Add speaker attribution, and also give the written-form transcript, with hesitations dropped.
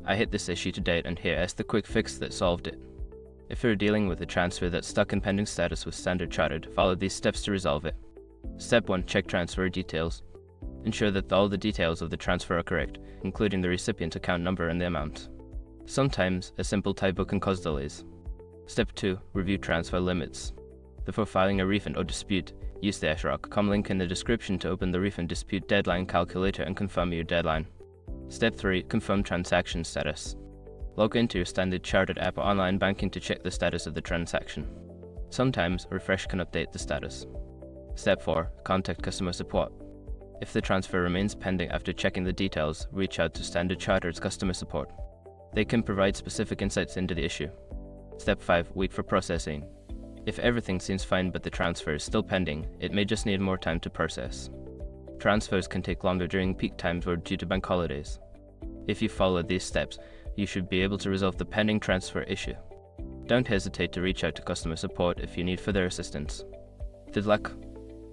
Speaker 1: I hit this issue to date and here is the quick fix that solved it. If you're dealing with a transfer that's stuck in pending status with Standard Chartered, follow these steps to resolve it. Step 1. Check transfer details. Ensure that all the details of the transfer are correct, including the recipient account number and the amount. Sometimes, a simple typo can cause delays. Step 2. Review transfer limits. Before filing a refund or dispute, use the SROC.com link in the description to open the refund dispute deadline calculator and confirm your deadline. Step 3. Confirm transaction status. Log into your Standard Chartered app or online banking to check the status of the transaction. Sometimes, Refresh can update the status. Step 4. Contact customer support. If the transfer remains pending after checking the details, reach out to Standard Chartered's customer support. They can provide specific insights into the issue. Step 5. Wait for processing. If everything seems fine but the transfer is still pending, it may just need more time to process. Transfers can take longer during peak times or due to bank holidays. If you follow these steps, you should be able to resolve the pending transfer issue. Don't hesitate to reach out to customer support if you need further assistance. Good luck!